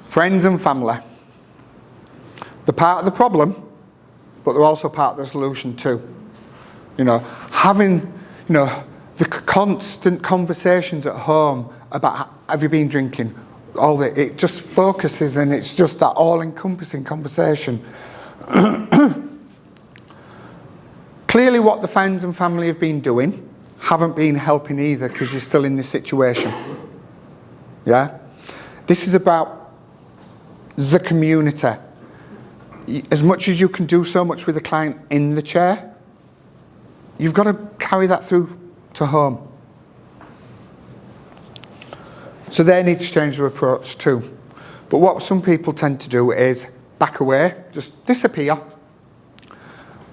Friends and family. They're part of the problem, but they're also part of the solution too. You know, having, you know, the constant conversations at home about have you been drinking, it just focuses, and it's just that all-encompassing conversation. Clearly what the friends and family have been doing haven't been helping either, because you're still in this situation. Yeah? This is about the community. As much as you can do so much with a client in the chair, you've got to carry that through to home. So they need to change their approach too. But what some people tend to do is back away, just disappear.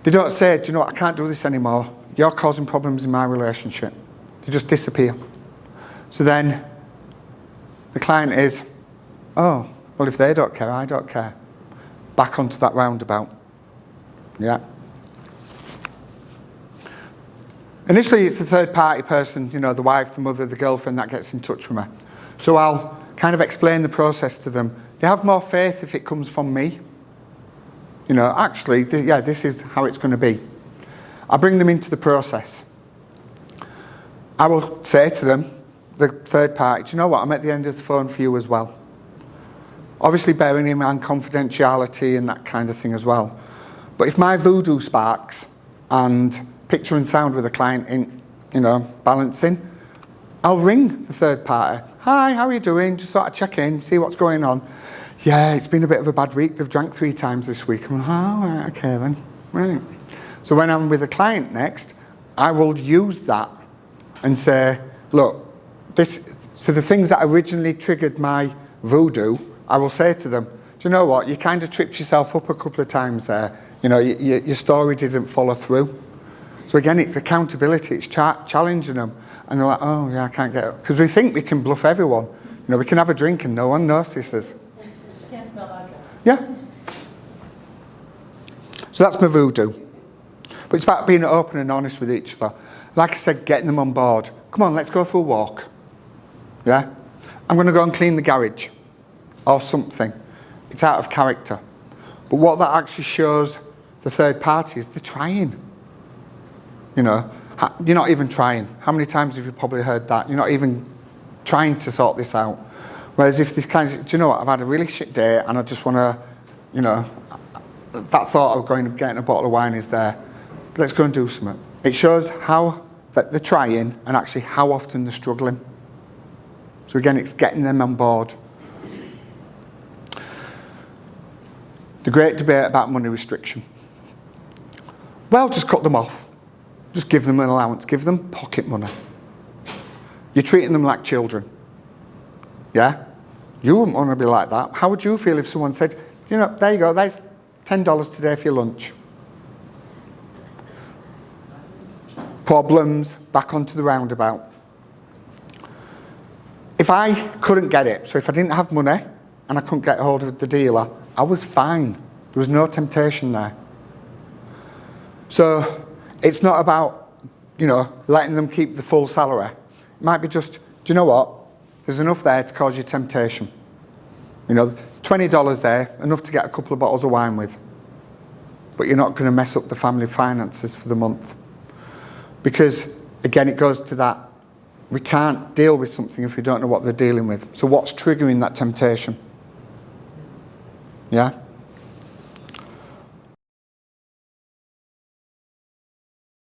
They don't say, do you know what, I can't do this anymore. You're causing problems in my relationship. They just disappear. So then the client is, oh, well, if they don't care, I don't care. Back onto that roundabout. Yeah. Initially, it's the third party person, you know, the wife, the mother, the girlfriend that gets in touch with me. So I'll kind of explain the process to them. They have more faith if it comes from me. You know, actually, yeah, this is how it's going to be. I bring them into the process. I will say to them, the third party, do you know what, I'm at the end of the phone for you as well. Obviously bearing in mind confidentiality and that kind of thing as well. But if my voodoo sparks and picture and sound with a client in, you know, balancing, I'll ring the third party. Hi, how are you doing? Just sort of check in, see what's going on. Yeah, it's been a bit of a bad week. They've drank 3 times this week. I'm like, oh, right, okay then. Right. So when I'm with a client next, I will use that and say, look, so the things that originally triggered my voodoo, I will say to them, do you know what? You kind of tripped yourself up a couple of times there. You know, your story didn't follow through. So again, it's accountability. It's challenging them. And they're like, oh, yeah, I can't get it. Because we think we can bluff everyone. You know, we can have a drink and no one notices. You can't smell alcohol. Yeah. So that's my voodoo. But it's about being open and honest with each other. Like I said, getting them on board. Come on, let's go for a walk. Yeah? I'm going to go and clean the garage. Or something. It's out of character. But what that actually shows the third party is they're trying. You know, you're not even trying. How many times have you probably heard that? You're not even trying to sort this out. Whereas if this kind of, do you know what, I've had a really shit day and I just want to, you know, that thought of going and getting a bottle of wine is there. Let's go and do something. It shows how that they're trying and actually how often they're struggling. So again, it's getting them on board. The great debate about money restriction. Well, just cut them off. Just give them an allowance. Give them pocket money. You're treating them like children. Yeah? You wouldn't want to be like that. How would you feel if someone said, you know, there you go, there's $10 today for your lunch. Problems, back onto the roundabout. If I couldn't get it, so if I didn't have money and I couldn't get hold of the dealer, I was fine. There was no temptation there. So it's not about, you know, letting them keep the full salary. It might be just, do you know what? There's enough there to cause you temptation. You know, $20 there, enough to get a couple of bottles of wine with. But you're not going to mess up the family finances for the month. Because, again, it goes to that, we can't deal with something if we don't know what they're dealing with. So what's triggering that temptation? Yeah?